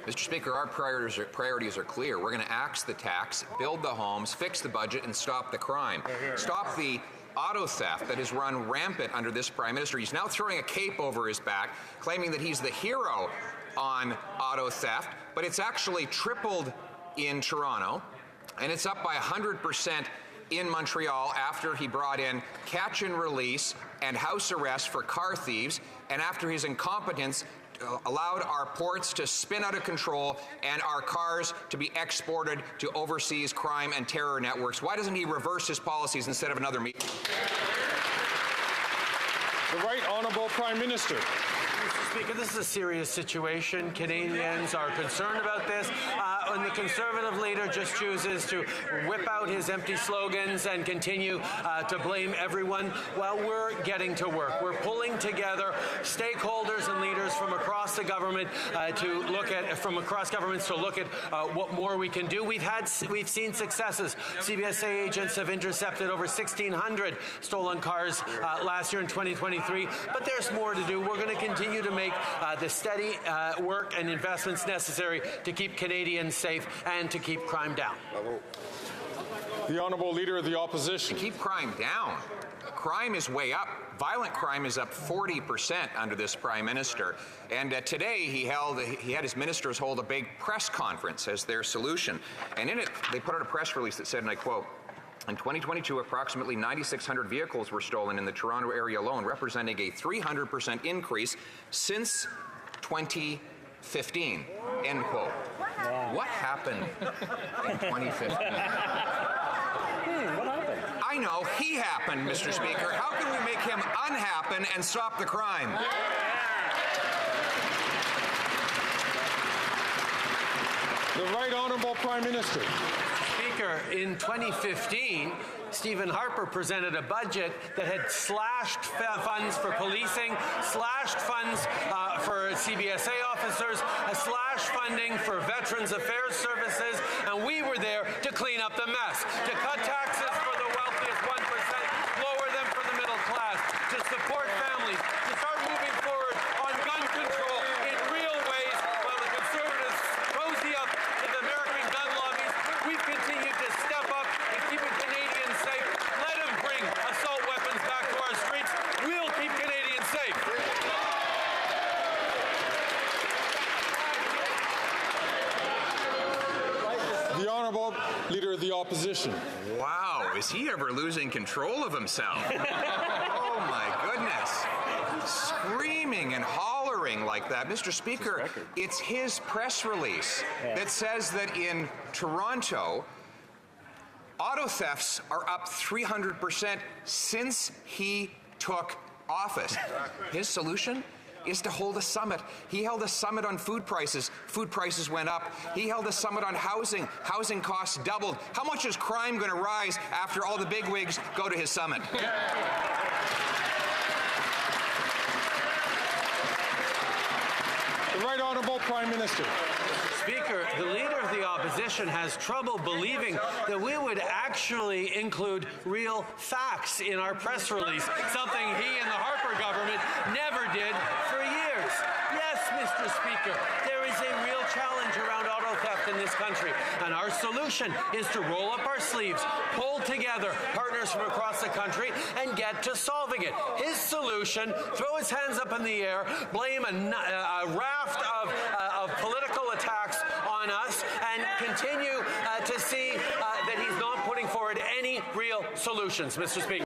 Mr. Speaker, our priorities are clear. We're going to axe the tax, build the homes, fix the budget, and stop the crime. Stop the auto theft that has run rampant under this Prime Minister. He's now throwing a cape over his back, claiming that he's the hero on auto theft, but it's actually tripled in Toronto, and it's up by 100% in Montreal after he brought in catch and release and house arrest for car thieves, and after his incompetence allowed our ports to spin out of control and our cars to be exported to overseas crime and terror networks. Why doesn't he reverse his policies instead of another meeting? The Right Honourable Prime Minister. Mr. Speaker, this is a serious situation. Canadians are concerned about this, and the Conservative leader just chooses to whip out his empty slogans and continue to blame everyone. Well, we're getting to work. We're pulling together stakeholders and leaders from across the government to look at what more we can do. We've seen successes. CBSA agents have intercepted over 1,600 stolen cars last year in 2023, but there's more to do. We're going to continue to make the steady work and investments necessary to keep Canadians safe and to keep crime down. The Honourable Leader of the Opposition. To keep crime down. Crime is way up. Violent crime is up 40% under this Prime Minister. And today he had his ministers hold a big press conference as their solution. And in it, they put out a press release that said, and I quote, "In 2022, approximately 9,600 vehicles were stolen in the Toronto area alone, representing a 300% increase since 2015. End quote. Wow. What happened in 2015? What happened? I know, he happened, Mr. Speaker. How can we make him unhappen and stop the crime? The Right Honourable Prime Minister. Speaker, in 2015, Stephen Harper presented a budget that had slashed funds for policing, slashed funds for CBSA officers, slashed funding for Veterans Affairs Services, and we were there to clean up the mess, to cut taxes for the wealthiest 1%, lower them for the middle class, to support families, to start moving forward on gun control in real ways while the Conservatives cozy up to the American gun lobbies. We've continued to step up and keeping Canadians safe. Let them bring assault weapons back to our streets. We'll keep Canadians safe. The Honourable Leader of the Opposition. Wow, is he ever losing control of himself? Oh my goodness. Screaming and hollering like that. Mr. Speaker, it's his press release that says that in Toronto, auto thefts are up 300% since he took office. His solution is to hold a summit. He held a summit on food prices. Food prices went up. He held a summit on housing. Housing costs doubled. How much is crime going to rise after all the bigwigs go to his summit? The Right Honourable Prime Minister. Speaker, the Leader of the Opposition has trouble believing that we would actually include real facts in our press release, something he and the Harper government never did for years. Yes, Mr. Speaker, there is a real challenge around auto theft in this country, and our solution is to roll up our sleeves, pull together partners from across the country, and get to solving it. His solution, throw his hands up in the air, blame a raft of political attacks on us, and continue to see that he's not putting forward any real solutions, Mr. Speaker.